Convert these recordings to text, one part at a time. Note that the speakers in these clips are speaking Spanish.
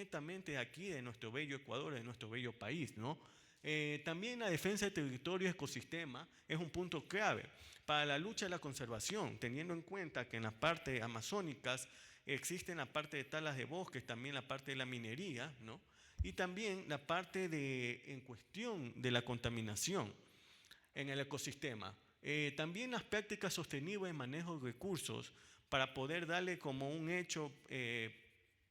netamente aquí de nuestro bello Ecuador, de nuestro bello país, ¿no? También la defensa de territorio y ecosistema es un punto clave para la lucha de la conservación, teniendo en cuenta que en las partes amazónicas existen la parte de talas de bosques, también la parte de la minería, ¿no? Y también la parte en cuestión de la contaminación en el ecosistema. También las prácticas sostenibles de manejo de recursos para poder darle como un hecho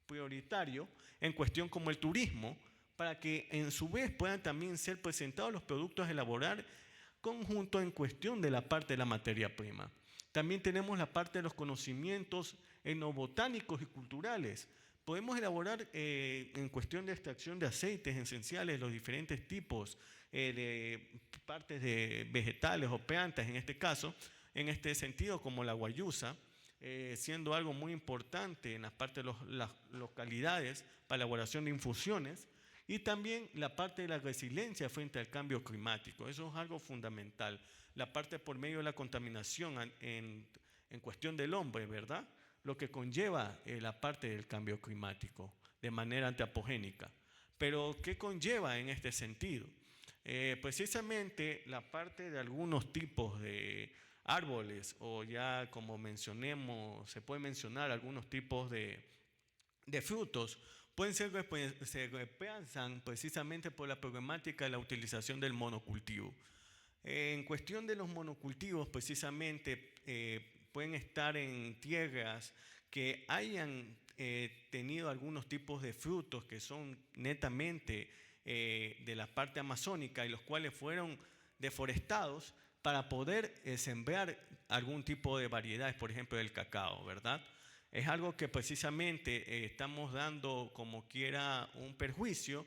prioritario en cuestión como el turismo, para que en su vez puedan también ser presentados los productos a elaborar conjunto en cuestión de la parte de la materia prima. También tenemos la parte de los conocimientos etnobotánicos y culturales. Podemos elaborar en cuestión de extracción de aceites esenciales, los diferentes tipos de partes de vegetales o plantas, en este caso, en este sentido, como la guayusa, siendo algo muy importante en las partes de las localidades para elaboración de infusiones, y también la parte de la resiliencia frente al cambio climático. Eso es algo fundamental. La parte por medio de la contaminación en cuestión del hombre, ¿verdad? Lo que conlleva la parte del cambio climático de manera antropogénica. Pero, ¿qué conlleva en este sentido? Precisamente la parte de algunos tipos de árboles, o ya como mencionemos, se puede mencionar algunos tipos de frutos, se reemplazan precisamente por la problemática de la utilización del monocultivo. En cuestión de los monocultivos, precisamente pueden estar en tierras que hayan tenido algunos tipos de frutos que son netamente de la parte amazónica y los cuales fueron deforestados para poder sembrar algún tipo de variedades, por ejemplo el cacao, ¿verdad? Es algo que precisamente estamos dando como quiera un perjuicio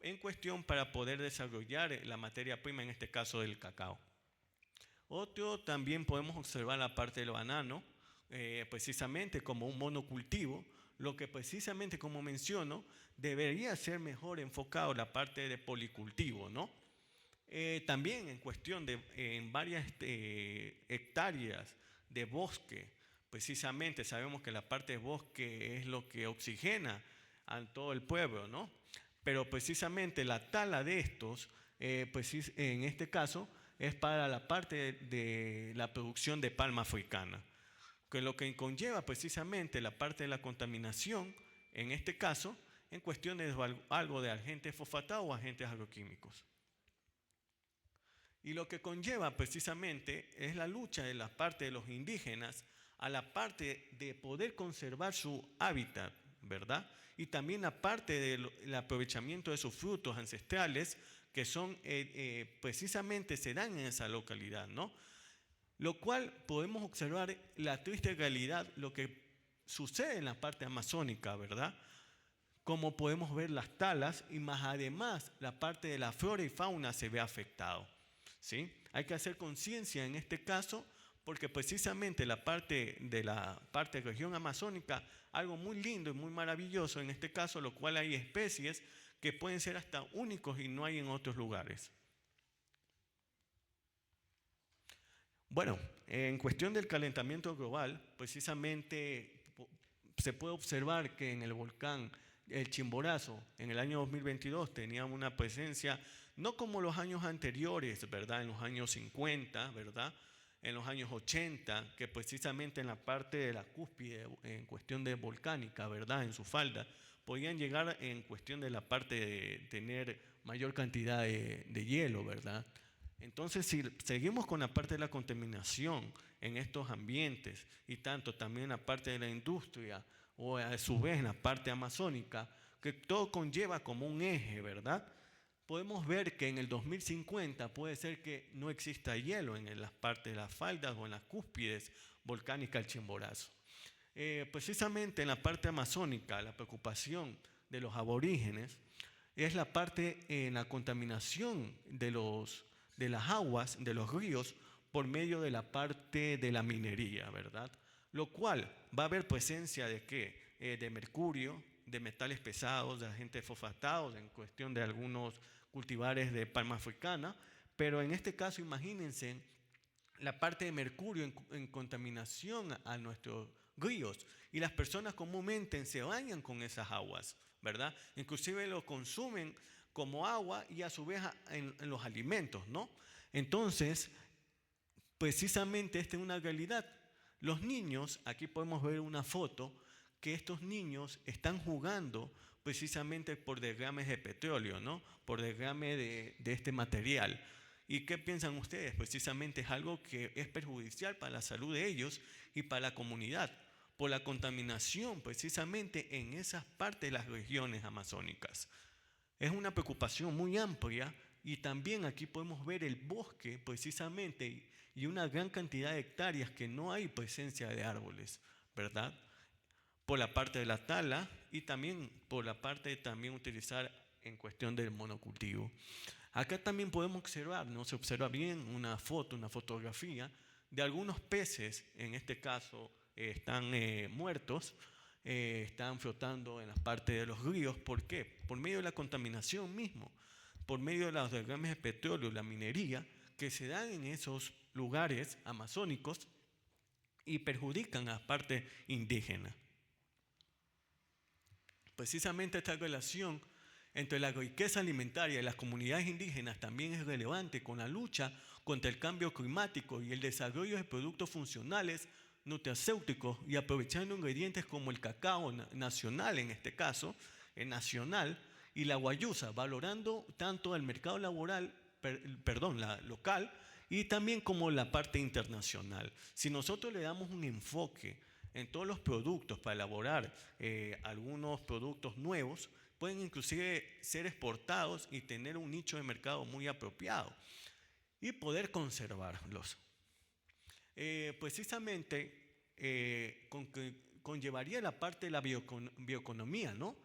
en cuestión para poder desarrollar la materia prima, en este caso del cacao. Otro, también podemos observar la parte del banano, precisamente como un monocultivo, lo que precisamente, como menciono, debería ser mejor enfocado la parte de policultivo, ¿no? También en cuestión de en varias hectáreas de bosque, precisamente sabemos que la parte de bosque es lo que oxigena a todo el pueblo, ¿no? Pero precisamente la tala de estos, en este caso, es para la parte de la producción de palma africana, que lo que conlleva precisamente la parte de la contaminación, en este caso, en cuestión de algo de agentes fosfatados o agentes agroquímicos. Y lo que conlleva precisamente es la lucha de la parte de los indígenas a la parte de poder conservar su hábitat, ¿verdad? Y también la parte del aprovechamiento de sus frutos ancestrales que son precisamente se dan en esa localidad, ¿no? Lo cual podemos observar la triste realidad, lo que sucede en la parte amazónica, ¿verdad? Como podemos ver las talas y más además la parte de la flora y fauna se ve afectado, ¿sí? Hay que hacer conciencia en este caso porque precisamente la parte de región amazónica, algo muy lindo y muy maravilloso en este caso, lo cual hay especies que pueden ser hasta únicos y no hay en otros lugares. Bueno, en cuestión del calentamiento global, precisamente se puede observar que en el volcán el Chimborazo en el año 2022 tenía una presencia, no como los años anteriores, ¿verdad? En los años 50, ¿verdad? En los años 80, que precisamente en la parte de la cúspide, en cuestión de volcánica, ¿verdad? En su falda, podían llegar en cuestión de la parte de tener mayor cantidad de hielo, ¿verdad? Entonces, si seguimos con la parte de la contaminación en estos ambientes y tanto también la parte de la industria o a su vez en la parte amazónica, que todo conlleva como un eje, ¿verdad? Podemos ver que en el 2050 puede ser que no exista hielo en las partes de las faldas o en las cúspides volcánicas del Chimborazo. Precisamente en la parte amazónica, la preocupación de los aborígenes es la parte en la contaminación de las aguas, de los ríos, por medio de la parte de la minería, ¿verdad? Lo cual va a haber presencia de ¿qué? De mercurio, de metales pesados, de agentes fosfatados, en cuestión de algunos cultivares de palma africana, pero en este caso imagínense la parte de mercurio en contaminación a nuestros ríos y las personas comúnmente se bañan con esas aguas, ¿verdad? Inclusive lo consumen como agua y a su vez en los alimentos, ¿no? Entonces, precisamente esta es una realidad. Los niños, aquí podemos ver una foto, que estos niños están jugando precisamente por derrames de petróleo, ¿no? Por derrame de este material. ¿Y qué piensan ustedes? Precisamente es algo que es perjudicial para la salud de ellos y para la comunidad, por la contaminación precisamente en esas partes de las regiones amazónicas. Es una preocupación muy amplia y también aquí podemos ver el bosque precisamente y una gran cantidad de hectáreas que no hay presencia de árboles, ¿verdad? Por la parte de la tala y también por la parte de también utilizar en cuestión del monocultivo. Acá también podemos observar, no se observa bien una foto, una fotografía de algunos peces, en este caso están muertos, están flotando en las partes de los ríos. ¿Por qué? Por medio de la contaminación mismo, por medio de los derrames de petróleo, la minería, que se dan en esos lugares amazónicos y perjudican a las partes indígenas. Precisamente esta relación entre la riqueza alimentaria y las comunidades indígenas también es relevante con la lucha contra el cambio climático y el desarrollo de productos funcionales, nutracéuticos y aprovechando ingredientes como el cacao nacional, en este caso, el nacional, y la guayusa, valorando tanto el mercado laboral, la local, y también como la parte internacional. Si nosotros le damos un enfoque en todos los productos para elaborar algunos productos nuevos, pueden inclusive ser exportados y tener un nicho de mercado muy apropiado y poder conservarlos. Precisamente conllevaría la parte de la bioeconomía, ¿no?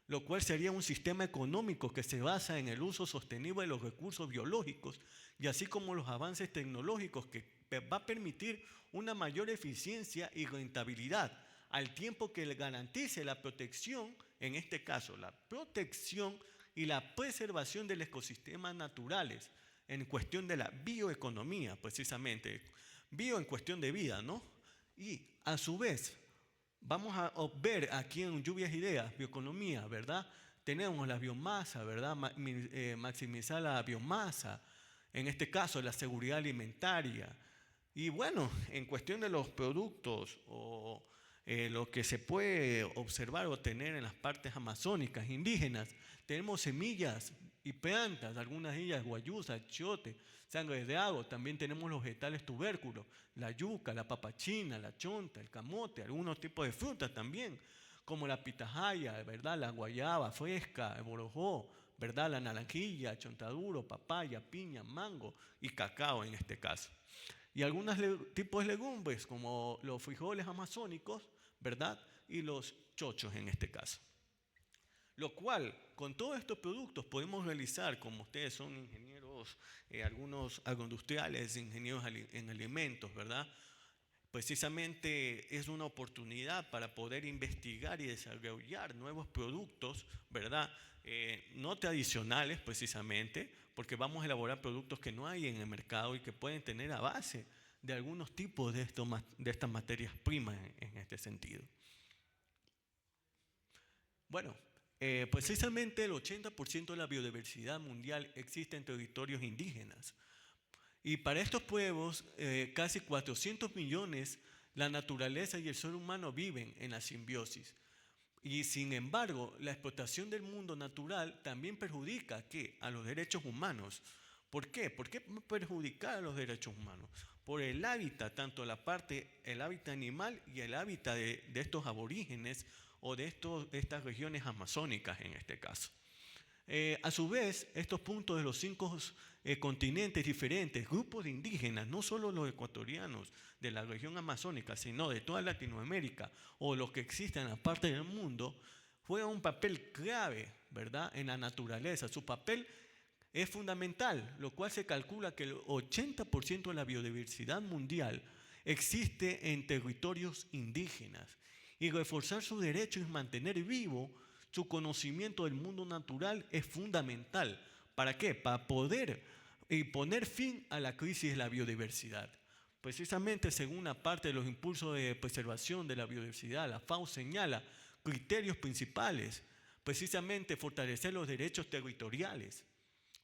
Lo cual sería un sistema económico que se basa en el uso sostenible de los recursos biológicos y así como los avances tecnológicos que va a permitir una mayor eficiencia y rentabilidad al tiempo que le garantice la protección, en este caso la protección y la preservación de los ecosistemas naturales en cuestión de la bioeconomía, precisamente, bio en cuestión de vida, ¿no? Y a su vez, vamos a ver aquí en Lluvias Ideas, bioeconomía, ¿verdad? Tenemos la biomasa, ¿verdad? Maximizar la biomasa, en este caso la seguridad alimentaria. Y bueno, en cuestión de los productos o lo que se puede observar o tener en las partes amazónicas indígenas, tenemos semillas y plantas, algunas de ellas guayusa, achiote, sangre de agua. También tenemos los vegetales tubérculos, la yuca, la papachina, la chonta, el camote, algunos tipos de frutas también, como la pitahaya, ¿verdad? La guayaba fresca, el borojó, ¿verdad? La naranjilla, chontaduro, papaya, piña, mango y cacao en este caso. Y algunos tipos de legumbres como los frijoles amazónicos, ¿verdad? Y los chochos en este caso. Lo cual, con todos estos productos podemos realizar, como ustedes son ingenieros, algunos agroindustriales, ingenieros en alimentos, ¿verdad? Precisamente es una oportunidad para poder investigar y desarrollar nuevos productos, ¿verdad? No tradicionales precisamente, porque vamos a elaborar productos que no hay en el mercado y que pueden tener a base de algunos tipos de estas materias primas en este sentido. Bueno, precisamente el 80% de la biodiversidad mundial existe en territorios indígenas. Y para estos pueblos, casi 400 millones, la naturaleza y el ser humano viven en la simbiosis. Y sin embargo, la explotación del mundo natural también perjudica ¿qué? A los derechos humanos. ¿Por qué? ¿Por qué perjudicar a los derechos humanos? Por el hábitat, tanto el hábitat animal y el hábitat de estos aborígenes o de estas regiones amazónicas en este caso. A su vez, estos puntos de los 5 continentes diferentes, grupos de indígenas, no solo los ecuatorianos de la región amazónica, sino de toda Latinoamérica o los que existen en la parte del mundo, juegan un papel clave, ¿verdad?, en la naturaleza. Su papel es fundamental, lo cual se calcula que el 80% de la biodiversidad mundial existe en territorios indígenas. Y reforzar sus derechos y mantener vivo su conocimiento del mundo natural es fundamental. ¿Para qué? Para poder poner fin a la crisis de la biodiversidad. Precisamente según la parte de los impulsos de preservación de la biodiversidad, la FAO señala criterios principales precisamente fortalecer los derechos territoriales,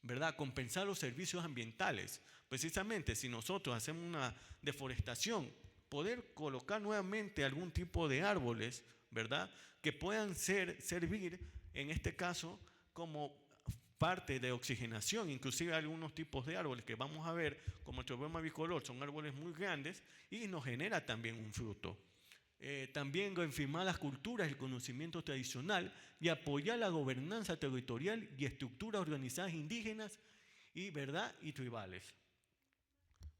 ¿verdad? Compensar los servicios ambientales. Precisamente si nosotros hacemos una deforestación, poder colocar nuevamente algún tipo de árboles, ¿verdad? Que puedan servir, en este caso, como parte de oxigenación. Inclusive algunos tipos de árboles que vamos a ver, como el chobroma bicolor, son árboles muy grandes y nos genera también un fruto. También reafirmar las culturas y el conocimiento tradicional y apoyar la gobernanza territorial y estructuras organizadas indígenas y tribales.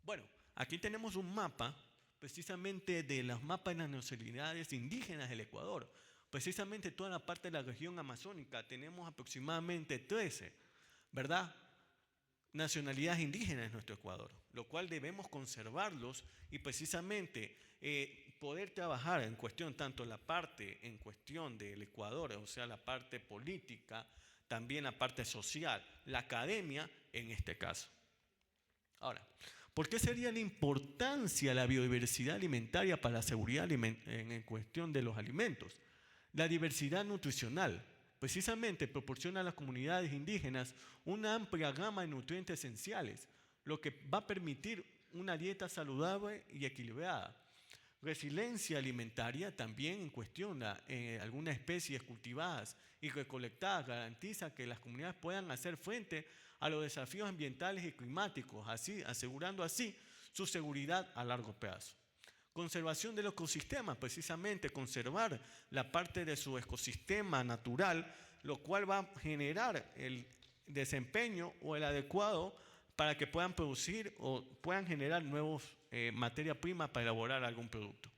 Bueno, aquí tenemos un mapa precisamente de los mapas de las nacionalidades indígenas del Ecuador. Precisamente toda la parte de la región amazónica tenemos aproximadamente 13, ¿verdad? Nacionalidades indígenas en nuestro Ecuador, lo cual debemos conservarlos y precisamente poder trabajar en cuestión tanto la parte en cuestión del Ecuador, o sea, la parte política, también la parte social, la academia en este caso. Ahora, ¿por qué sería la importancia de la biodiversidad alimentaria para la seguridad en cuestión de los alimentos? La diversidad nutricional precisamente proporciona a las comunidades indígenas una amplia gama de nutrientes esenciales, lo que va a permitir una dieta saludable y equilibrada. Resiliencia alimentaria también en cuestión algunas especies cultivadas y recolectadas garantiza que las comunidades puedan hacer frente a los desafíos ambientales y climáticos, asegurando así su seguridad a largo plazo. Conservación del ecosistema, precisamente conservar la parte de su ecosistema natural, lo cual va a generar el desempeño o el adecuado para que puedan producir o puedan generar nuevos materia prima para elaborar algún producto.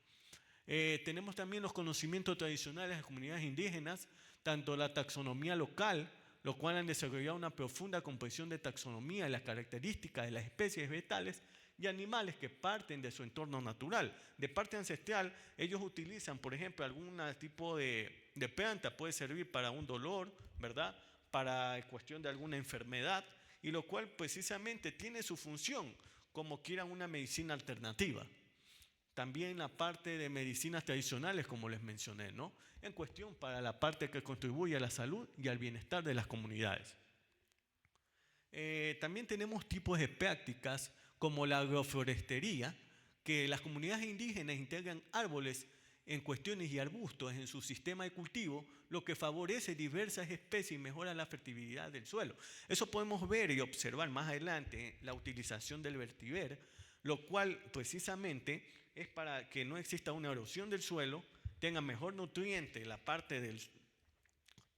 Tenemos también los conocimientos tradicionales de las comunidades indígenas, tanto la taxonomía local, lo cual han desarrollado una profunda comprensión de taxonomía y las características de las especies vegetales y animales que parten de su entorno natural. De parte ancestral, ellos utilizan, por ejemplo, algún tipo de planta, puede servir para un dolor, ¿verdad? Para cuestión de alguna enfermedad, y lo cual precisamente tiene su función como quieran una medicina alternativa. También la parte de medicinas tradicionales, como les mencioné, ¿no? En cuestión para la parte que contribuye a la salud y al bienestar de las comunidades. También tenemos tipos de prácticas como la agroforestería, que las comunidades indígenas integran árboles en cuestiones y arbustos en su sistema de cultivo, lo que favorece diversas especies y mejora la fertilidad del suelo. Eso podemos ver y observar más adelante la utilización del vertiver, lo cual precisamente es para que no exista una erosión del suelo, tenga mejor nutriente la parte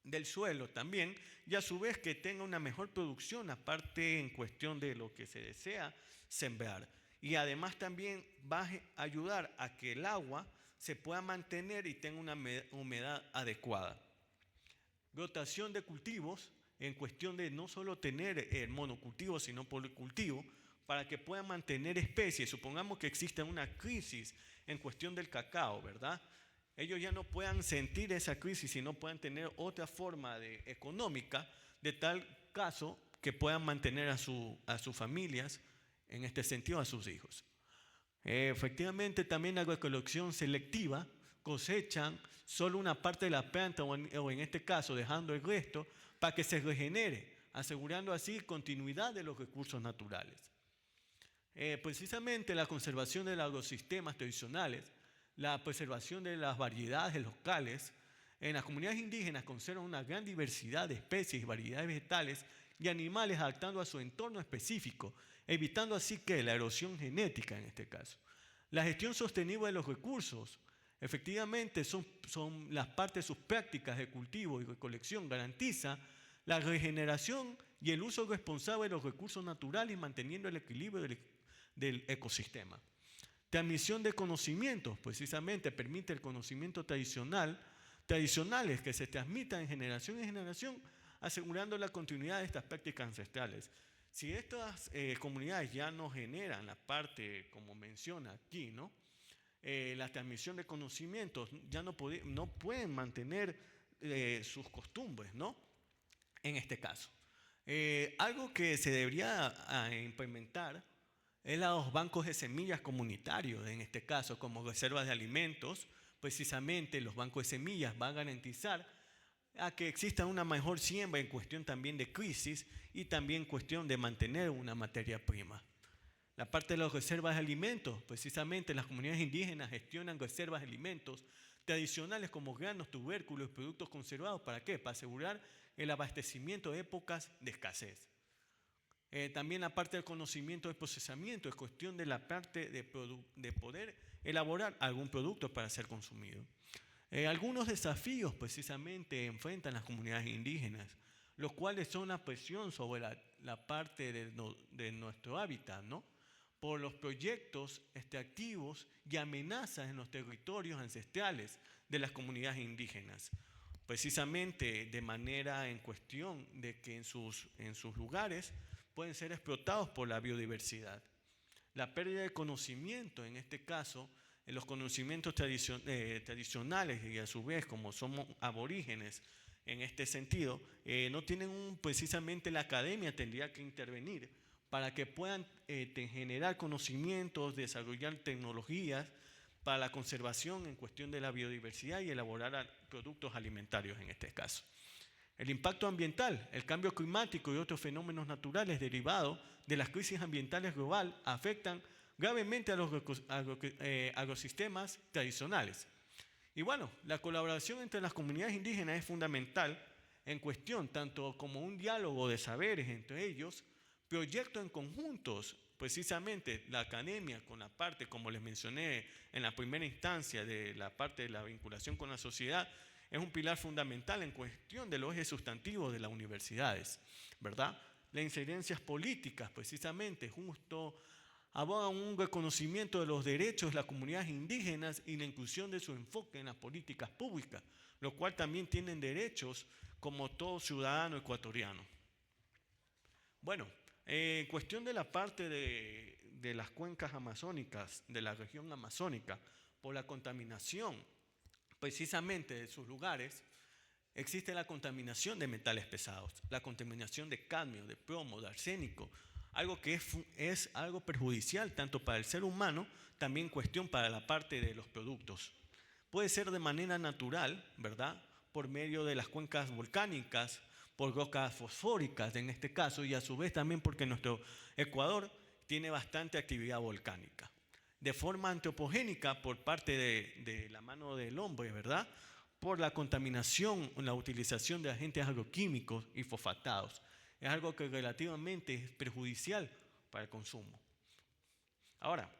del suelo también, y a su vez que tenga una mejor producción aparte en cuestión de lo que se desea sembrar. Y además también va a ayudar a que el agua se pueda mantener y tenga una humedad adecuada. Rotación de cultivos en cuestión de no solo tener monocultivo, sino policultivo, para que puedan mantener especies. Supongamos que existe una crisis en cuestión del cacao, ¿verdad? Ellos ya no puedan sentir esa crisis y no puedan tener otra forma económica, de tal caso que puedan mantener a sus familias, en este sentido a sus hijos. Efectivamente, también la recolección selectiva, cosechan solo una parte de la planta o en este caso dejando el resto para que se regenere, asegurando así continuidad de los recursos naturales. Precisamente la conservación de los ecosistemas tradicionales, la preservación de las variedades locales, en las comunidades indígenas conservan una gran diversidad de especies y variedades vegetales y animales adaptando a su entorno específico, evitando así que la erosión genética en este caso. La gestión sostenible de los recursos, efectivamente son las partes de sus prácticas de cultivo y recolección, garantiza la regeneración y el uso responsable de los recursos naturales manteniendo el equilibrio del ecosistema. Transmisión de conocimientos, precisamente permite el conocimiento tradicionales que se transmitan de generación en generación, asegurando la continuidad de estas prácticas ancestrales. Si estas comunidades ya no generan la parte, como menciona aquí, ¿no? La transmisión de conocimientos, ya no pueden mantener sus costumbres, ¿no? En este caso. Algo que se debería implementar es los bancos de semillas comunitarios, en este caso, como reservas de alimentos. Precisamente los bancos de semillas van a garantizar a que exista una mejor siembra en cuestión también de crisis y también cuestión de mantener una materia prima. La parte de las reservas de alimentos, precisamente las comunidades indígenas gestionan reservas de alimentos tradicionales como granos, tubérculos y productos conservados. ¿Para qué? Para asegurar el abastecimiento de épocas de escasez. También la parte del conocimiento del procesamiento es cuestión de la parte de poder elaborar algún producto para ser consumido. Algunos desafíos precisamente enfrentan las comunidades indígenas, los cuales son la presión sobre la parte de nuestro hábitat, ¿no? Por los proyectos extractivos y amenazas en los territorios ancestrales de las comunidades indígenas, precisamente de manera en cuestión de que en sus lugares pueden ser explotados por la biodiversidad. La pérdida de conocimiento, en este caso, en los conocimientos tradicionales y a su vez como somos aborígenes en este sentido, no tienen precisamente la academia tendría que intervenir para que puedan generar conocimientos, desarrollar tecnologías para la conservación en cuestión de la biodiversidad y elaborar productos alimentarios en este caso. El impacto ambiental, el cambio climático y otros fenómenos naturales derivados de las crisis ambientales globales afectan gravemente a los ecosistemas tradicionales. Y bueno, la colaboración entre las comunidades indígenas es fundamental en cuestión tanto como un diálogo de saberes entre ellos, proyectos en conjuntos, precisamente la academia con la parte, como les mencioné en la primera instancia, de la parte de la vinculación con la sociedad, es un pilar fundamental en cuestión de los ejes sustantivos de las universidades, ¿verdad? Las incidencias políticas, precisamente, justo abogan un reconocimiento de los derechos de las comunidades indígenas y la inclusión de su enfoque en las políticas públicas, lo cual también tienen derechos como todo ciudadano ecuatoriano. Bueno, en cuestión de la parte de las cuencas amazónicas, de la región amazónica, por la contaminación precisamente de sus lugares, existe la contaminación de metales pesados, la contaminación de cadmio, de plomo, de arsénico, algo que es algo perjudicial tanto para el ser humano, también cuestión para la parte de los productos. Puede ser de manera natural, ¿verdad? Por medio de las cuencas volcánicas, por rocas fosfóricas en este caso, y a su vez también porque nuestro Ecuador tiene bastante actividad volcánica. De forma antropogénica por parte de la mano del hombre, ¿verdad? Por la contaminación, la utilización de agentes agroquímicos y fosfatados. Es algo que relativamente es perjudicial para el consumo. Ahora,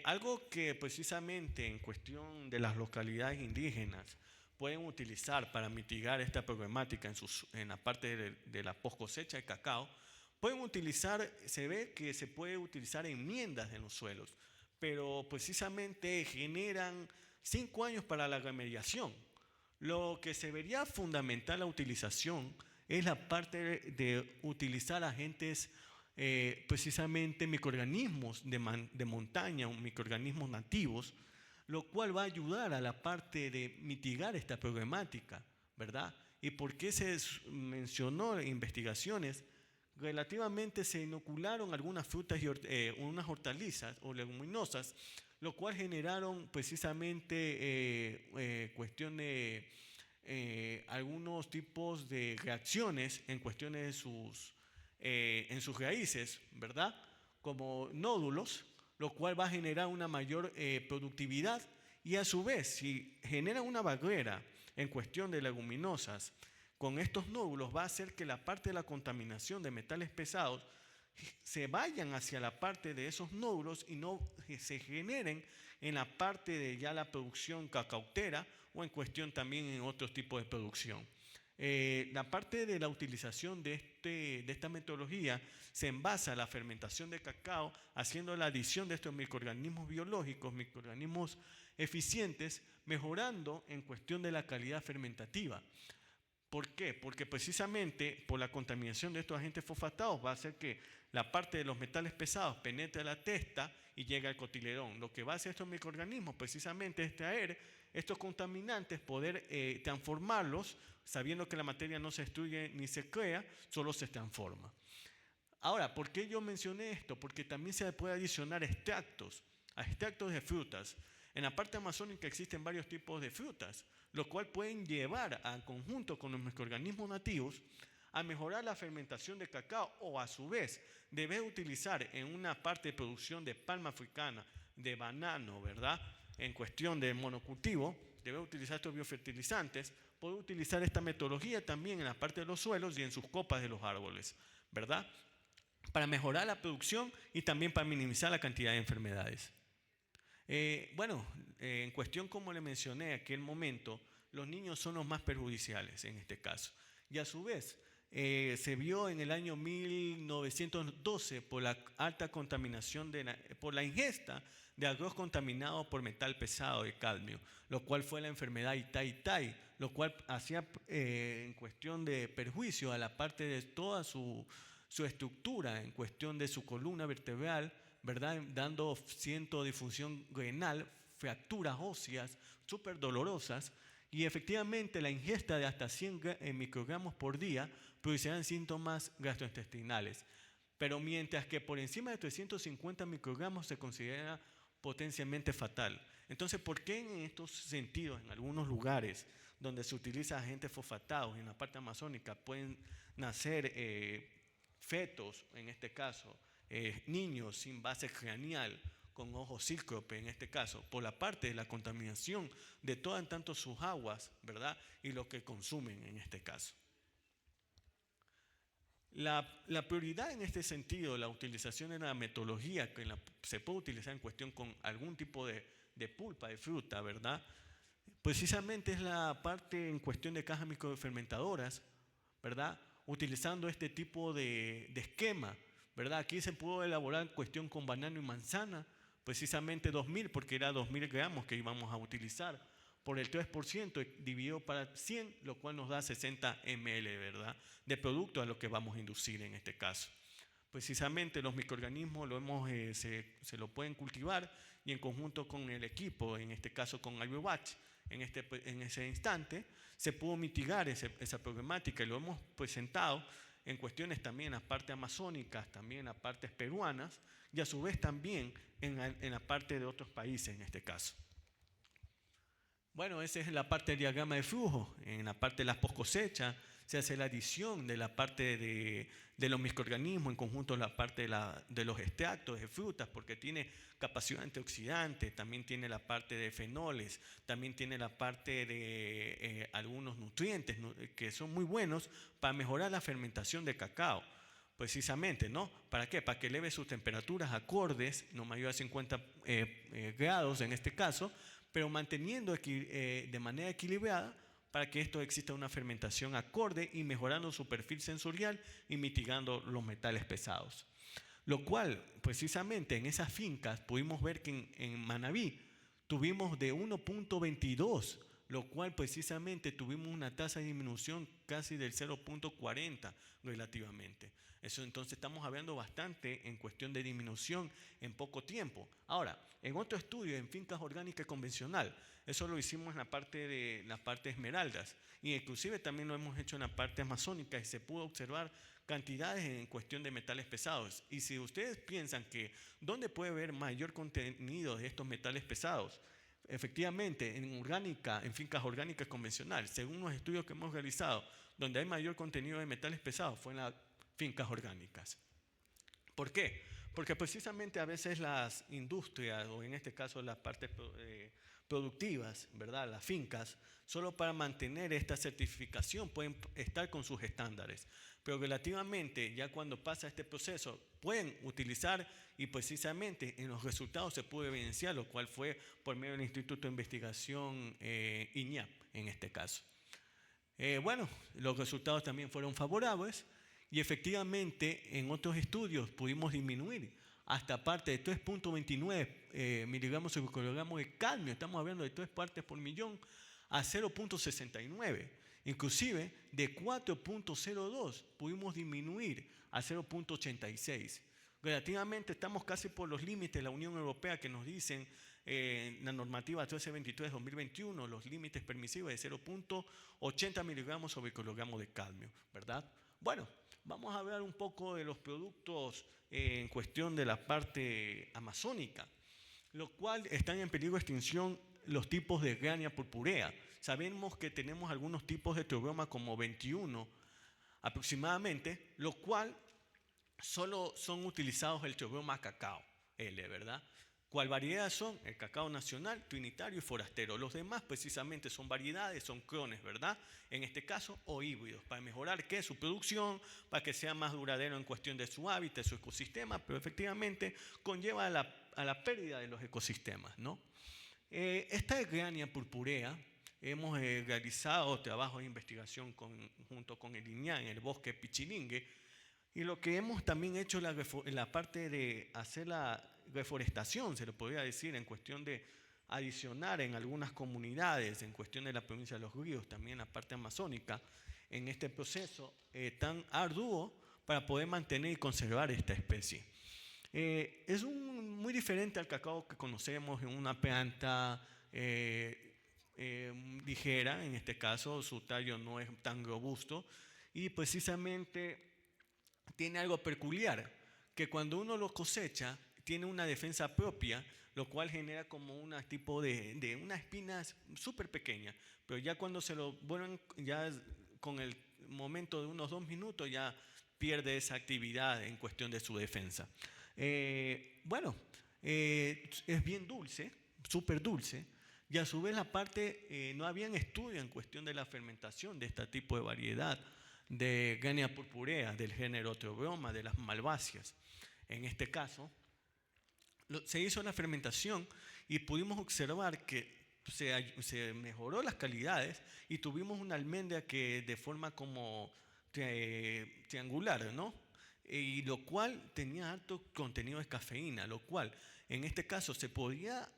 algo que precisamente en cuestión de las localidades indígenas pueden utilizar para mitigar esta problemática en la parte de la post cosecha de cacao, pueden utilizar, se ve que se puede utilizar enmiendas en los suelos, pero precisamente generan 5 años para la remediación. Lo que se vería fundamental la utilización es la parte de utilizar agentes, precisamente microorganismos de montaña, microorganismos nativos, lo cual va a ayudar a la parte de mitigar esta problemática, ¿verdad? ¿Y por qué se mencionó en investigaciones? Relativamente se inocularon algunas frutas y unas hortalizas o leguminosas, lo cual generaron precisamente cuestión de algunos tipos de reacciones en cuestiones en sus raíces, ¿verdad? Como nódulos, lo cual va a generar una mayor productividad y a su vez, si genera una barrera en cuestión de leguminosas, con estos nódulos va a hacer que la parte de la contaminación de metales pesados se vayan hacia la parte de esos nódulos y no se generen en la parte de ya la producción cacautera o en cuestión también en otros tipos de producción. La parte de la utilización de esta metodología se envasa a la fermentación de cacao, haciendo la adición de estos microorganismos biológicos, microorganismos eficientes, mejorando en cuestión de la calidad fermentativa. ¿Por qué? Porque precisamente por la contaminación de estos agentes fosfatados va a hacer que la parte de los metales pesados penetre a la testa y llegue al cotiledón. Lo que va a hacer estos microorganismos precisamente es traer estos contaminantes, poder transformarlos, sabiendo que la materia no se destruye ni se crea, solo se transforma. Ahora, ¿por qué yo mencioné esto? Porque también se puede adicionar extractos, a extractos de frutas. En la parte amazónica existen varios tipos de frutas, lo cual pueden llevar al conjunto con los microorganismos nativos a mejorar la fermentación de cacao o a su vez debe utilizar en una parte de producción de palma africana, de banano, ¿verdad? En cuestión de monocultivo, debe utilizar estos biofertilizantes, puede utilizar esta metodología también en la parte de los suelos y en sus copas de los árboles, ¿verdad? Para mejorar la producción y también para minimizar la cantidad de enfermedades. En cuestión, como le mencioné en aquel momento, los niños son los más perjudiciales en este caso. Y a su vez, se vio en el año 1912 por la alta contaminación, por la ingesta de arroz contaminado por metal pesado de cadmio, lo cual fue la enfermedad Itai-Tai, lo cual hacía en cuestión de perjuicio a la parte de toda su estructura, en cuestión de su columna vertebral, ¿verdad? Dando disfunción renal, fracturas óseas súper dolorosas, y efectivamente la ingesta de hasta 100 microgramos por día producirán síntomas gastrointestinales. Pero mientras que por encima de 350 microgramos se considera potencialmente fatal. Entonces, ¿por qué en estos sentidos, en algunos lugares donde se utiliza agentes fosfatados, en la parte amazónica, pueden nacer fetos, en este caso, niños sin base craneal, con ojo cíclope en este caso, por la parte de la contaminación de todas tanto sus aguas, ¿verdad? Y lo que consumen en este caso. La prioridad en este sentido, la utilización de la metodología que se puede utilizar en cuestión con algún tipo de pulpa de fruta, ¿verdad? Precisamente es la parte en cuestión de cajas microfermentadoras, ¿verdad? Utilizando este tipo de esquema, ¿verdad? Aquí se pudo elaborar en cuestión con banano y manzana, precisamente 2000, porque era 2000 gramos que íbamos a utilizar, por el 3% dividido para 100, lo cual nos da 60 ml, ¿verdad? De producto a lo que vamos a inducir en este caso. Precisamente los microorganismos se lo pueden cultivar y en conjunto con el equipo, en este caso con AgriWatch, en ese instante, se pudo mitigar esa problemática y lo hemos presentado en cuestiones también en las partes amazónicas, también en las partes peruanas y a su vez también en la parte de otros países en este caso. Bueno, esa es la parte del diagrama de flujo. En la parte de las post cosechas se hace la adición de la parte de los microorganismos en conjunto la parte de los extractos de frutas, porque tiene capacidad antioxidante, también tiene la parte de fenoles, también tiene la parte de algunos nutrientes que son muy buenos para mejorar la fermentación de cacao. Precisamente, ¿no? ¿Para qué? Para que eleve sus temperaturas acordes, no mayor a 50 grados en este caso, pero manteniendo de manera equilibrada para que esto exista una fermentación acorde y mejorando su perfil sensorial y mitigando los metales pesados. Lo cual, precisamente en esas fincas, pudimos ver que en Manabí tuvimos de 1.22, lo cual precisamente tuvimos una tasa de disminución casi del 0.40 relativamente. Eso entonces estamos hablando bastante en cuestión de disminución en poco tiempo. Ahora, en otro estudio en fincas orgánicas convencional, eso lo hicimos en la parte Esmeraldas, y inclusive también lo hemos hecho en la parte amazónica y se pudo observar cantidades en cuestión de metales pesados. Y si ustedes piensan que ¿dónde puede haber mayor contenido de estos metales pesados? Efectivamente, en fincas orgánicas convencionales, según los estudios que hemos realizado, donde hay mayor contenido de metales pesados fue en las fincas orgánicas. ¿Por qué? Porque precisamente a veces las industrias, o en este caso las partes productivas, ¿verdad? Las fincas, solo para mantener esta certificación pueden estar con sus estándares, pero relativamente ya cuando pasa este proceso pueden utilizar y precisamente en los resultados se pudo evidenciar, lo cual fue por medio del Instituto de Investigación INIAP en este caso. Los resultados también fueron favorables y efectivamente en otros estudios pudimos disminuir hasta parte de 3.29 miligramos sobre kilogramo de cadmio, estamos hablando de 3 partes por millón, a 0.69. Inclusive de 4.02 pudimos disminuir a 0.86. Relativamente estamos casi por los límites de la Unión Europea que nos dicen la normativa 1323-2021, los límites permisivos de 0.80 miligramos sobre kilogramo de cadmio, ¿verdad? Bueno, vamos a hablar un poco de los productos en cuestión de la parte amazónica. lo cual están en peligro de extinción los tipos de Grania purpurea. Sabemos que tenemos algunos tipos de Theobroma como 21 aproximadamente, lo cual solo son utilizados el Theobroma cacao L, ¿verdad? ¿Cuál variedad son? El cacao nacional, trinitario y forastero. Los demás precisamente son variedades, son clones, ¿verdad? En este caso, o híbridos, para mejorar ¿qué? Su producción, para que sea más duradero en cuestión de su hábitat, su ecosistema, pero efectivamente conlleva a la pérdida de los ecosistemas, ¿no? Esta Grania purpurea, hemos realizado trabajo de investigación junto con el INIA en el bosque Pichilingue, y lo que hemos también hecho en la parte de hacer la reforestación, se lo podría decir, en cuestión de adicionar en algunas comunidades, en cuestión de la provincia de Los Ríos, también la parte amazónica, en este proceso tan arduo para poder mantener y conservar esta especie. Es muy diferente al cacao que conocemos en una planta ligera, en este caso su tallo no es tan robusto y precisamente tiene algo peculiar, que cuando uno lo cosecha tiene una defensa propia, lo cual genera como un tipo de una espina súper pequeña, pero ya cuando se lo vuelven, ya con el momento de unos 2 minutos ya pierde esa actividad en cuestión de su defensa. Bueno, es bien dulce, súper dulce, y a su vez la parte, no habían estudios en cuestión de la fermentación de este tipo de variedad de Grania purpurea, del género Theobroma, de las malváceas. En este caso, se hizo la fermentación y pudimos observar que se mejoró las calidades y tuvimos una almendra que de forma como triangular, ¿no? Y lo cual tenía alto contenido de cafeína, lo cual en este caso se podía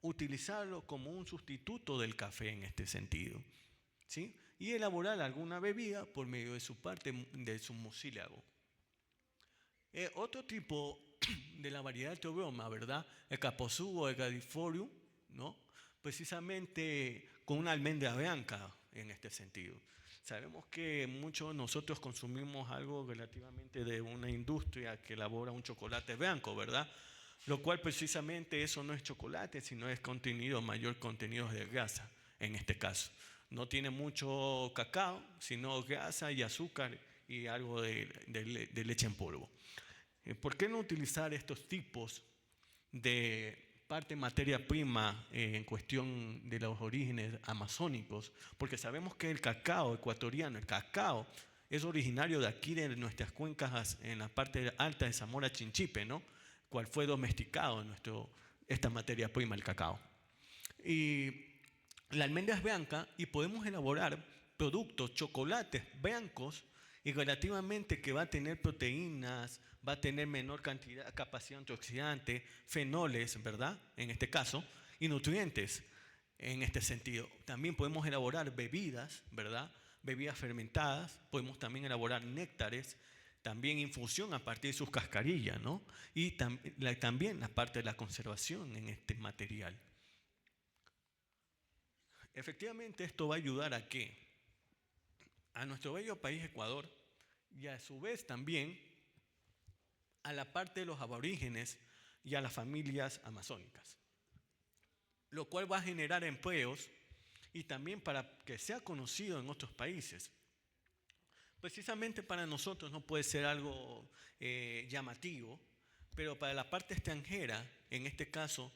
utilizarlo como un sustituto del café en este sentido, ¿sí? Y elaborar alguna bebida por medio de su parte, de su mucílago. Otro tipo de la variedad de Theobroma, ¿verdad? El Caposugo, el Gradifolium, ¿no? Precisamente con una almendra blanca en este sentido. Sabemos que muchos de nosotros consumimos algo relativamente de una industria que elabora un chocolate blanco, ¿verdad? Lo cual precisamente eso no es chocolate, sino es mayor contenido de grasa en este caso. No tiene mucho cacao, sino grasa y azúcar y algo de leche en polvo. ¿Por qué no utilizar estos tipos de parte materia prima en cuestión de los orígenes amazónicos? Porque sabemos que el cacao ecuatoriano, el cacao, es originario de aquí, de nuestras cuencas, en la parte alta de Zamora Chinchipe, ¿no? Cual fue domesticado esta materia prima, el cacao. Y la almendra es blanca y podemos elaborar productos, chocolates blancos y relativamente que va a tener proteínas, va a tener menor capacidad antioxidante, fenoles, ¿verdad? En este caso, y nutrientes en este sentido. También podemos elaborar bebidas, ¿verdad? Bebidas fermentadas, podemos también elaborar néctares, también infusión a partir de sus cascarillas, ¿no? Y también la parte de la conservación en este material. Efectivamente, esto va a ayudar a qué? A nuestro bello país Ecuador y a su vez también a la parte de los aborígenes y a las familias amazónicas, lo cual va a generar empleos y también para que sea conocido en otros países. Precisamente para nosotros no puede ser algo llamativo, pero para la parte extranjera, en este caso,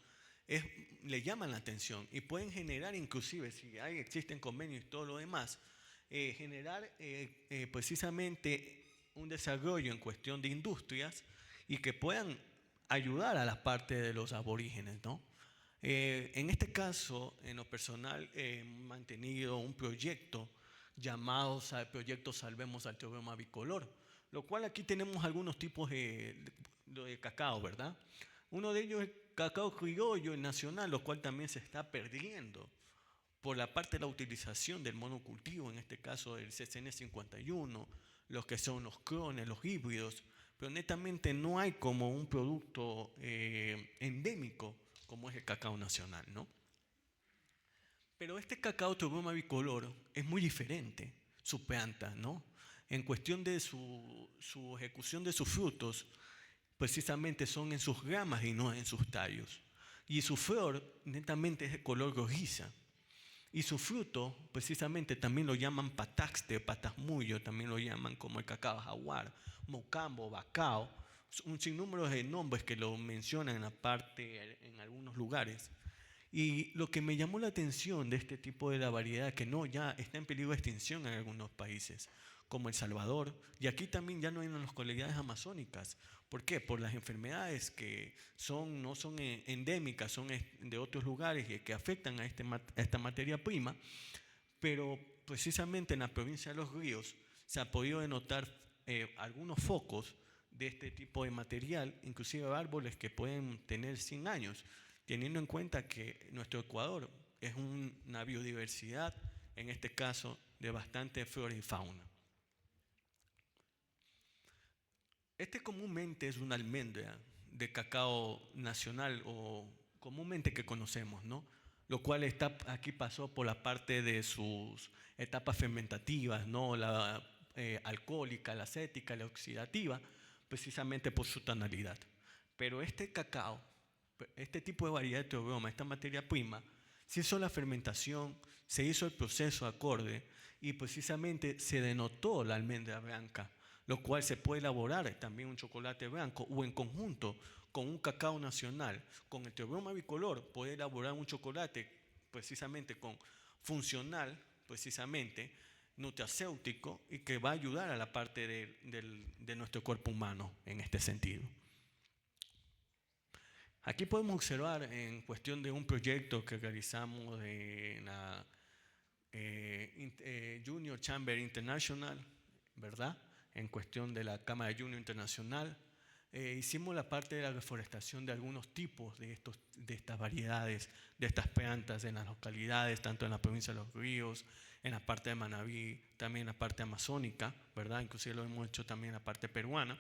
le llaman la atención y pueden generar, inclusive si existen convenios y todo lo demás, generar precisamente un desarrollo en cuestión de industrias y que puedan ayudar a la parte de los aborígenes, ¿no? En este caso, en lo personal, he mantenido un proyecto llamado Proyecto Salvemos al Theobroma Bicolor, lo cual aquí tenemos algunos tipos de cacao, ¿verdad? Uno de ellos es cacao criollo nacional, lo cual también se está perdiendo por la parte de la utilización del monocultivo, en este caso el CCN 51, los que son los clones, los híbridos, pero netamente no hay como un producto endémico como es el cacao nacional, ¿no? Pero este cacao Theobroma bicolor es muy diferente, su planta, ¿no? En cuestión de su ejecución de sus frutos, precisamente son en sus ramas y no en sus tallos. y su flor netamente es de color rojiza. Y su fruto, precisamente, también lo llaman pataxte, patasmullo, también lo llaman como el cacao jaguar, mocambo, bacao, un sinnúmero de nombres que lo mencionan en la parte, en algunos lugares. Y lo que me llamó la atención de este tipo de la variedad, que no, ya está en peligro de extinción en algunos países, como El Salvador, y aquí también ya no hay en las comunidades amazónicas. ¿Por qué? Por las enfermedades que no son endémicas, son de otros lugares y que afectan a esta materia prima, pero precisamente en la provincia de Los Ríos se ha podido denotar algunos focos de este tipo de material, inclusive árboles que pueden tener 100 años, teniendo en cuenta que nuestro Ecuador es una biodiversidad, en este caso, de bastante flora y fauna. Este comúnmente es una almendra de cacao nacional o comúnmente que conocemos, ¿no? Lo cual aquí pasó por la parte de sus etapas fermentativas, ¿no? La alcohólica, la acética, la oxidativa, precisamente por su tonalidad. Pero este cacao, este tipo de variedad de teobroma, esta materia prima, se hizo la fermentación, se hizo el proceso acorde y precisamente se denotó la almendra blanca, lo cual se puede elaborar también un chocolate blanco o en conjunto con un cacao nacional, con el teobroma bicolor, puede elaborar un chocolate precisamente funcional, precisamente nutracéutico y que va a ayudar a la parte de nuestro cuerpo humano en este sentido. Aquí podemos observar en cuestión de un proyecto que realizamos en la Junior Chamber International, ¿verdad? En cuestión de la Cámara Junior Internacional. Hicimos la parte de la reforestación de algunos tipos de estas variedades, de estas plantas en las localidades, tanto en la provincia de Los Ríos, en la parte de Manabí, también en la parte amazónica, ¿verdad? Inclusive lo hemos hecho también en la parte peruana,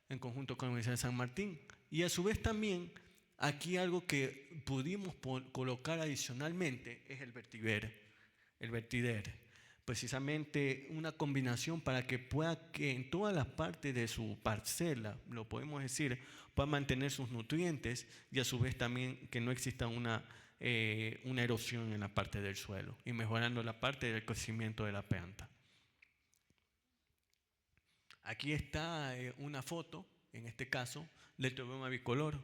en conjunto con la Universidad de San Martín. Y a su vez también, aquí algo que pudimos colocar adicionalmente es el vertider. Precisamente una combinación para que pueda que en todas las partes de su parcela, lo podemos decir, pueda mantener sus nutrientes y a su vez también que no exista una erosión en la parte del suelo y mejorando la parte del crecimiento de la planta. Aquí está una foto, en este caso, del teobroma bicolor.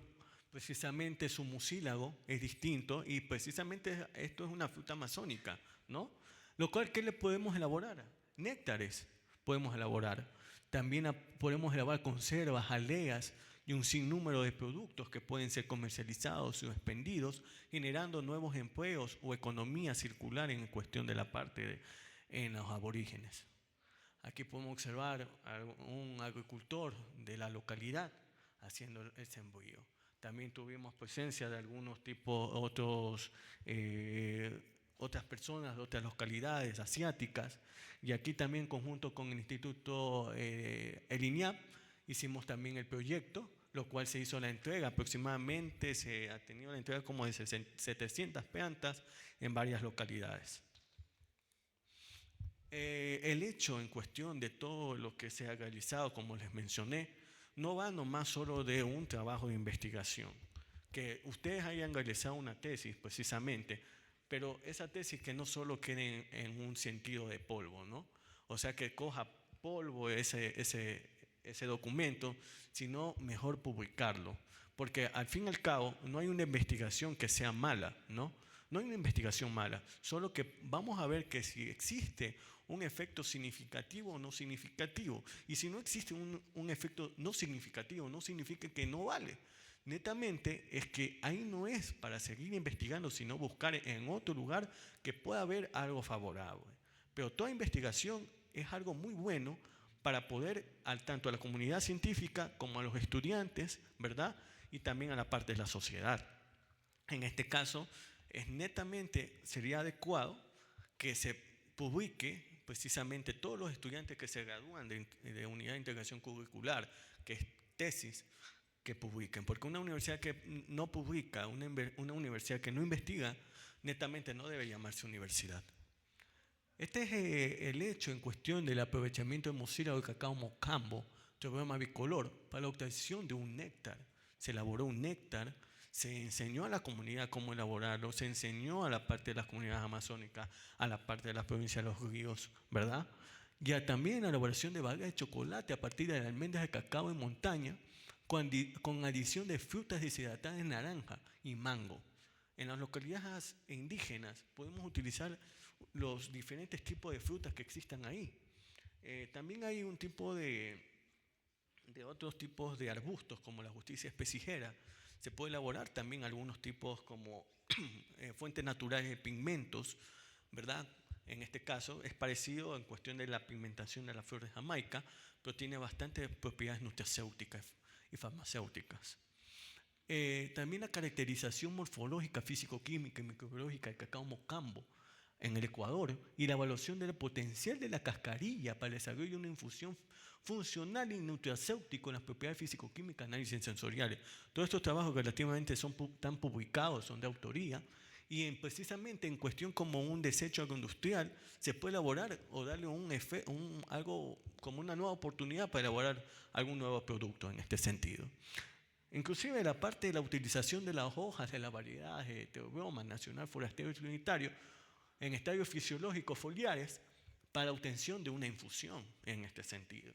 Precisamente su mucílago es distinto y precisamente esto es una fruta amazónica, ¿no? Lo cual, ¿qué le podemos elaborar? Néctares podemos elaborar. También podemos elaborar conservas, jaleas y un sinnúmero de productos que pueden ser comercializados o expendidos, generando nuevos empleos o economía circular en cuestión de la parte en los aborígenes. Aquí podemos observar a un agricultor de la localidad haciendo el sembrado. También tuvimos presencia de algunos tipos, otras personas de otras localidades asiáticas. Y aquí también, en conjunto con el Instituto El INIAP, hicimos también el proyecto, lo cual se hizo la entrega. Aproximadamente se ha tenido la entrega como de 700 plantas en varias localidades. El hecho en cuestión de todo lo que se ha realizado, como les mencioné, no va nomás solo de un trabajo de investigación. Que ustedes hayan realizado una tesis precisamente, pero esa tesis que no solo quede en un sentido de polvo, ¿no? O sea, que coja polvo ese documento, sino mejor publicarlo. Porque al fin y al cabo no hay una investigación que sea mala, ¿no? No hay una investigación mala, solo que vamos a ver que si existe un efecto significativo o no significativo. Y si no existe un efecto no significativo, no significa que no vale. Netamente es que ahí no es para seguir investigando, sino buscar en otro lugar que pueda haber algo favorable. Pero toda investigación es algo muy bueno para poder, tanto a la comunidad científica como a los estudiantes, ¿verdad? Y también a la parte de la sociedad. En este caso, sería adecuado que se publique precisamente todos los estudiantes que se gradúan de unidad de integración curricular, que es tesis, que publiquen. Porque una universidad que no publica, una universidad que no investiga, netamente no debe llamarse universidad. Este es el hecho en cuestión del aprovechamiento de mucílago de cacao mocambo, teobroma bicolor, para la obtención de un néctar. Se elaboró un néctar, Se enseñó a la comunidad cómo elaborarlo, se enseñó a la parte de las comunidades amazónicas, a la parte de las provincias de los ríos, ¿verdad? Ya también la elaboración de bagas de chocolate a partir de almendras de cacao en montaña, con adición de frutas deshidratadas de naranja y mango. En las localidades indígenas podemos utilizar los diferentes tipos de frutas que existan ahí. También hay un tipo de otros tipos de arbustos, como la justicia especígera. Se puede elaborar también algunos tipos como fuentes naturales de pigmentos, ¿verdad? En este caso es parecido en cuestión de la pigmentación de la flor de Jamaica, pero tiene bastantes propiedades nutracéuticas y farmacéuticas. También la caracterización morfológica, físico-química y microbiológica del cacao mocambo en el Ecuador y la evaluación del potencial de la cascarilla para el desarrollo de una infusión funcional y nutracéutico en las propiedades físico-químicas, análisis sensoriales. Todos estos trabajos relativamente están publicados, son de autoría, y precisamente en cuestión como un desecho agroindustrial se puede elaborar o darle algo como una nueva oportunidad para elaborar algún nuevo producto en este sentido. Inclusive la parte de la utilización de las hojas de las variedades de Theobroma nacional, forastero y trinitario en estadios fisiológicos foliares para obtención de una infusión en este sentido.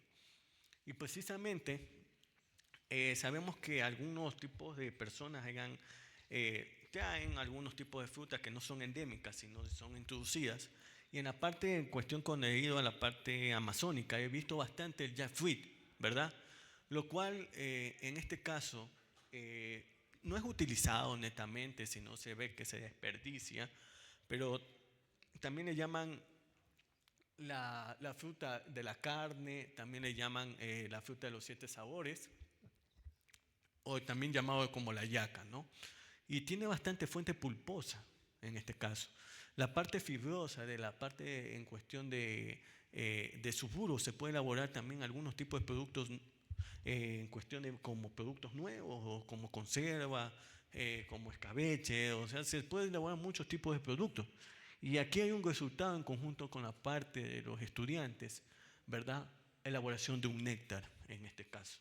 Y precisamente sabemos que algunos tipos de personas traen algunos tipos de frutas que no son endémicas, sino son introducidas. Y en la parte en cuestión con debido a la parte amazónica, he visto bastante el jackfruit, ¿verdad? Lo cual en este caso no es utilizado netamente, sino se ve que se desperdicia, pero también le llaman la fruta de la carne, también le llaman la fruta de los 7 sabores, o también llamado como la yaca, ¿no? Y tiene bastante fuente pulposa en este caso. La parte fibrosa de la parte en cuestión de sulfuro se puede elaborar también algunos tipos de productos en cuestión de como productos nuevos o como conserva, como escabeche, o sea, se pueden elaborar muchos tipos de productos. Y aquí hay un resultado en conjunto con la parte de los estudiantes, ¿verdad? Elaboración de un néctar en este caso,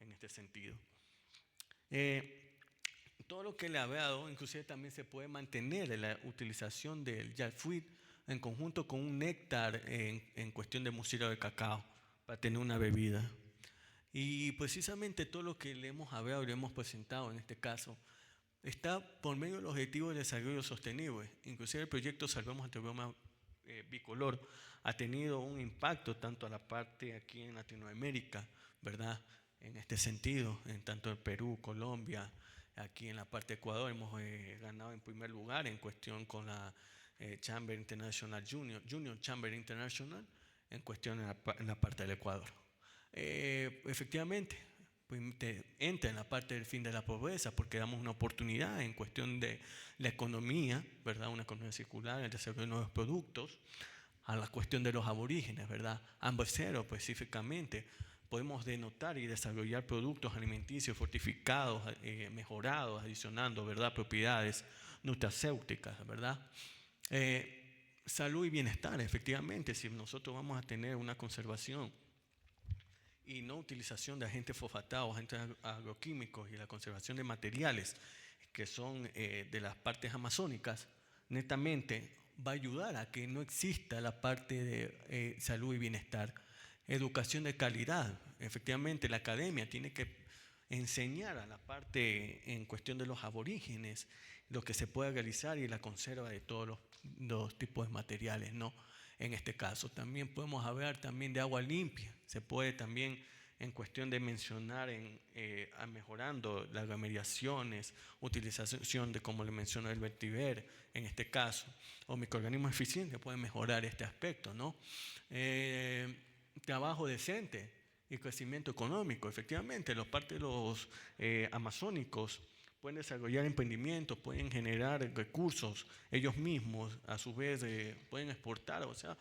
en este sentido. Todo lo que le había dado, inclusive también se puede mantener la utilización del jackfruit en conjunto con un néctar en cuestión de murciélago de cacao para tener una bebida. Y precisamente todo lo que le hemos hablado y le hemos presentado en este caso está por medio del objetivo de desarrollo sostenible. Inclusive el proyecto Salvemos el Theobroma Bicolor ha tenido un impacto tanto a la parte aquí en Latinoamérica, ¿verdad? En este sentido, en tanto en Perú, Colombia, aquí en la parte de Ecuador hemos ganado en primer lugar en cuestión con la Chamber International Junior Chamber International, en cuestión en la parte del Ecuador. Efectivamente, entra en la parte del fin de la pobreza porque damos una oportunidad en cuestión de la economía, ¿verdad? Una economía circular, el desarrollo de nuevos productos, a la cuestión de los aborígenes, ¿verdad? Hambre cero específicamente. Podemos denotar y desarrollar productos alimenticios fortificados, mejorados, adicionando, ¿verdad? Propiedades nutracéuticas, ¿verdad? Salud y bienestar, efectivamente, si nosotros vamos a tener una conservación y no utilización de agentes fosfatados, agentes agroquímicos y la conservación de materiales que son de las partes amazónicas, netamente va a ayudar a que no exista la parte de salud y bienestar. Educación de calidad. Efectivamente, la academia tiene que enseñar a la parte en cuestión de los aborígenes lo que se puede realizar y la conserva de todos los tipos de materiales, ¿no? En este caso, también podemos hablar también de agua limpia. Se puede también, en cuestión de mencionar, mejorando las remediaciones, utilización de, como le mencionó el vertiver, en este caso, o microorganismos eficientes pueden mejorar este aspecto, ¿no? Trabajo decente y crecimiento económico. Efectivamente, los partes de los amazónicos pueden desarrollar emprendimientos, pueden generar recursos ellos mismos, a su vez pueden exportar, o sea,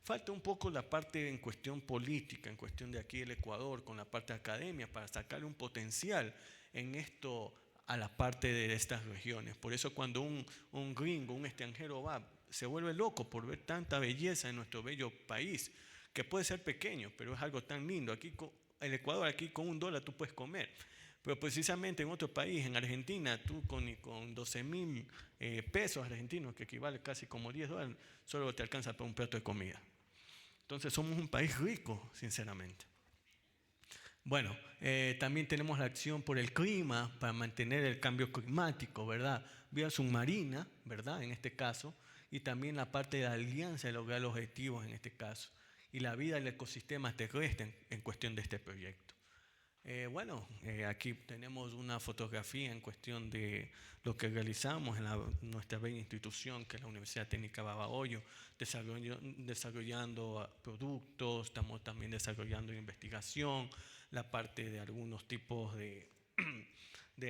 falta un poco la parte en cuestión política, en cuestión de aquí el Ecuador, con la parte de academia, para sacarle un potencial en esto a la parte de estas regiones. Por eso cuando un gringo, un extranjero va, se vuelve loco por ver tanta belleza en nuestro bello país, que puede ser pequeño, pero es algo tan lindo. Aquí el Ecuador, aquí con $1 tú puedes comer. Pero precisamente en otro país, en Argentina, tú con 12.000 pesos argentinos, que equivale casi como $10, solo te alcanza para un plato de comida. Entonces somos un país rico, sinceramente. Bueno, también tenemos la acción por el clima, para mantener el cambio climático, ¿verdad? Vía submarina, ¿verdad? En este caso, y también la parte de la alianza de lograr los objetivos en este caso, y la vida del ecosistema terrestre en cuestión de este proyecto. Aquí tenemos una fotografía en cuestión de lo que realizamos en nuestra bella institución, que es la Universidad Técnica Babahoyo, desarrollando productos, estamos también desarrollando investigación, la parte de algunos tipos de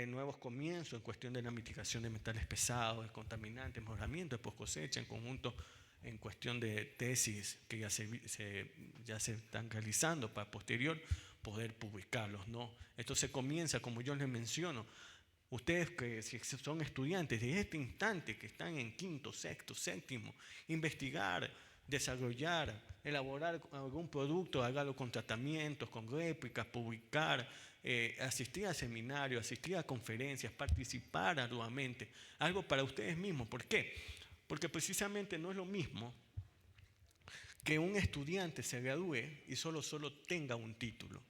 nuevos comienzos en cuestión de la mitigación de metales pesados, de contaminantes, mejoramiento de post cosecha, en conjunto en cuestión de tesis que ya se están realizando para posterior poder publicarlos, ¿no? Esto se comienza, como yo les menciono, ustedes que si son estudiantes de este instante, que están en quinto, sexto, séptimo, investigar, desarrollar, elaborar algún producto, hágalo con tratamientos, con réplicas, publicar, asistir a seminarios, asistir a conferencias, participar arduamente, algo para ustedes mismos. ¿Por qué? Porque precisamente no es lo mismo que un estudiante se gradúe y solo tenga un título.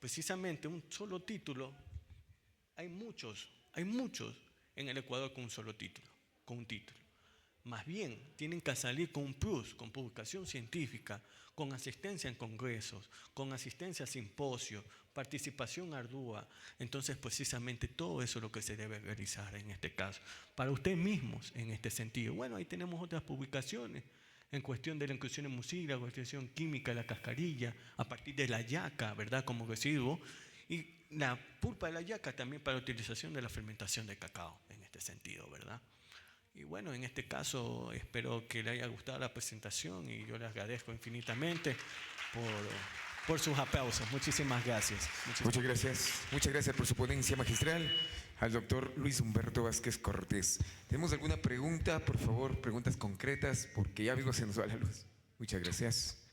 Precisamente un solo título, hay muchos en el Ecuador con un solo título, con un título. Más bien, tienen que salir con un plus, con publicación científica, con asistencia en congresos, con asistencia a simposios, participación ardua. Entonces, precisamente todo eso es lo que se debe realizar en este caso, para ustedes mismos en este sentido. Bueno, ahí tenemos otras publicaciones en cuestión de la inclusión en musila, la cuestión química de la cascarilla, a partir de la yaca, ¿verdad?, como residuo, y la pulpa de la yaca también para la utilización de la fermentación de cacao, en este sentido, ¿verdad? Y bueno, en este caso espero que le haya gustado la presentación y yo le agradezco infinitamente por sus aplausos. Muchísimas gracias. Muchas gracias por su ponencia magistral al doctor Luis Humberto Vázquez Cortés. ¿Tenemos alguna pregunta? Por favor, preguntas concretas, porque ya mismo se nos va la luz. Muchas gracias.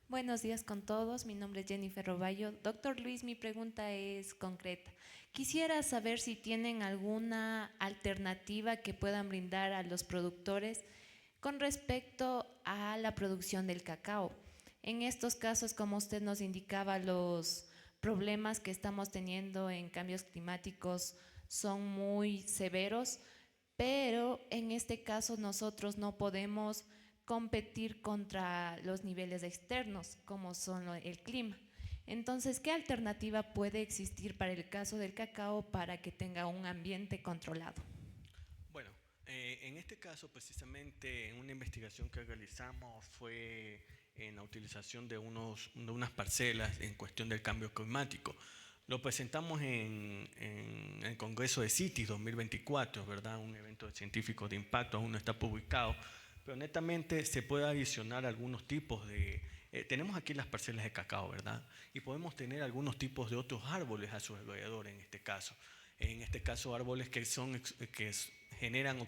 Buenos días con todos, mi nombre es Jennifer Roballo. Doctor Luis, mi pregunta es concreta. Quisiera saber si tienen alguna alternativa que puedan brindar a los productores con respecto a la producción del cacao. En estos casos, como usted nos indicaba, los problemas que estamos teniendo en cambios climáticos son muy severos, pero en este caso nosotros no podemos competir contra los niveles externos, como son el clima. Entonces, ¿qué alternativa puede existir para el caso del cacao para que tenga un ambiente controlado? Bueno, en este caso, precisamente, en una investigación que realizamos fue en la utilización de unas parcelas en cuestión del cambio climático. Lo presentamos en el Congreso de CITES 2024, ¿verdad? Un evento científico de impacto, aún no está publicado, pero netamente se puede adicionar algunos tipos de... tenemos aquí las parcelas de cacao, ¿verdad? Y podemos tener algunos tipos de otros árboles a su alrededor en este caso. En este caso, árboles que generan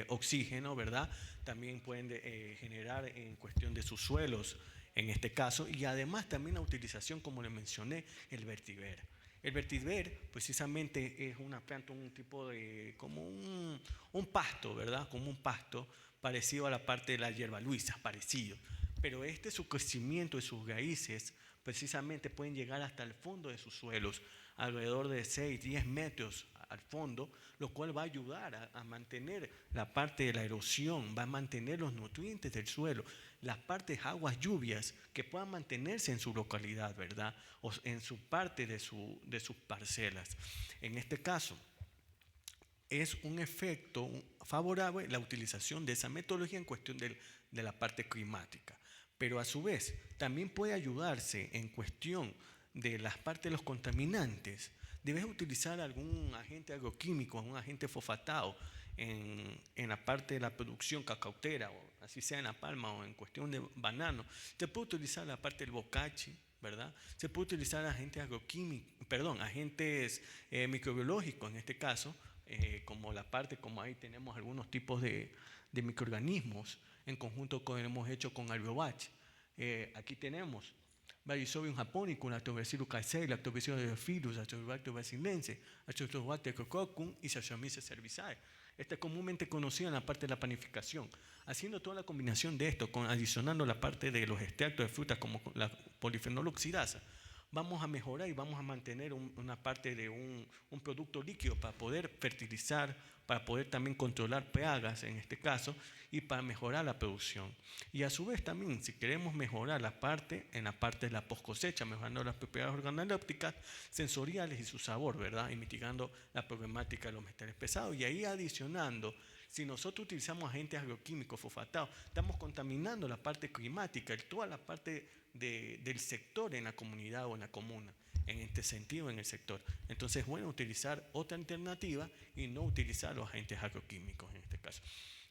oxígeno, ¿verdad? También pueden generar en cuestión de sus suelos, en este caso, y además también la utilización, como le mencioné, el vetiver. El vetiver precisamente es una planta, un tipo de, como un pasto, ¿verdad? Como un pasto parecido a la parte de la hierba luisa, parecido. Pero su crecimiento de sus raíces precisamente pueden llegar hasta el fondo de sus suelos, alrededor de 6, 10 metros al fondo, lo cual va a ayudar a mantener la parte de la erosión, va a mantener los nutrientes del suelo, las partes aguas lluvias que puedan mantenerse en su localidad, ¿verdad? O en su parte de sus parcelas. En este caso, es un efecto favorable la utilización de esa metodología en cuestión de la parte climática. Pero a su vez, también puede ayudarse en cuestión de las partes de los contaminantes. Debes utilizar algún agente agroquímico, algún agente fosfatado en la parte de la producción cacautera, o así sea en la palma o en cuestión de banano. Te puede utilizar la parte del bocachi, ¿verdad? Se puede utilizar agentes agroquímicos, perdón, agentes microbiológicos en este caso, como la parte, como ahí tenemos algunos tipos de microorganismos, en conjunto con hemos hecho con Albiobach. Aquí tenemos Bacillus japonicum, Lactobacillus casei, Lactobacillus eophilus, Lactobacillus basilense, Lactobacillus coccum y Saccharomyces cerevisiae. Esta es comúnmente conocida en la parte de la panificación. Haciendo toda la combinación de esto, adicionando la parte de los extractos de frutas como la polifenol oxidasa, vamos a mejorar y vamos a mantener una parte de un producto líquido para poder fertilizar, para poder también controlar plagas en este caso y para mejorar la producción. Y a su vez también, si queremos mejorar en la parte de la post cosecha, mejorando las propiedades organolépticas, sensoriales y su sabor, ¿verdad? Y mitigando la problemática de los metales pesados. Y ahí adicionando, si nosotros utilizamos agentes agroquímicos fosfatados, estamos contaminando la parte climática, toda la parte del sector en la comunidad o en la comuna, en este sentido en el sector. Entonces es bueno utilizar otra alternativa y no utilizar los agentes agroquímicos en este caso.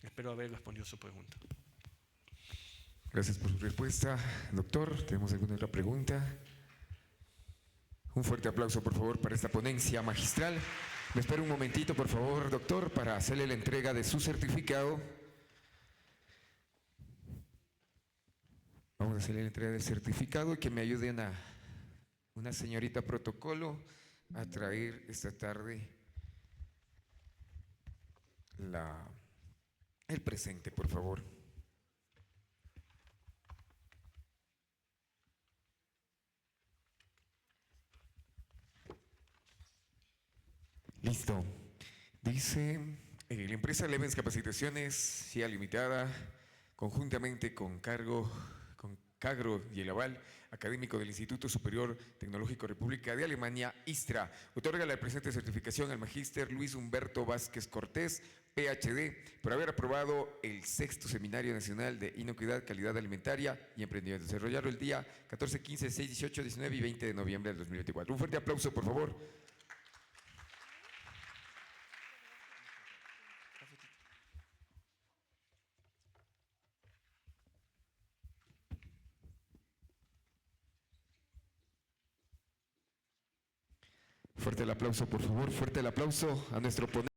Espero haber respondido su pregunta. Gracias por su respuesta, doctor. ¿Tenemos alguna otra pregunta? Un fuerte aplauso, por favor, para esta ponencia magistral. Me espera un momentito, por favor, doctor, para hacerle la entrega de su certificado. Vamos a hacerle la entrega del certificado y que me ayude una señorita protocolo a traer esta tarde el presente, por favor. Listo. Dice, la empresa Levens Capacitaciones, SIA Limitada, conjuntamente con Cagro y el aval académico del Instituto Superior Tecnológico República de Alemania, ISTRA, otorga la presente certificación al magíster Luis Humberto Vázquez Cortés, PhD, por haber aprobado el 6º Seminario Nacional de Inocuidad, Calidad Alimentaria y Emprendimiento, desarrollado el día 14, 15, 6, 18, 19 y 20 de noviembre del 2024. Un fuerte aplauso, por favor. Fuerte el aplauso, por favor. Fuerte el aplauso a nuestro ponente.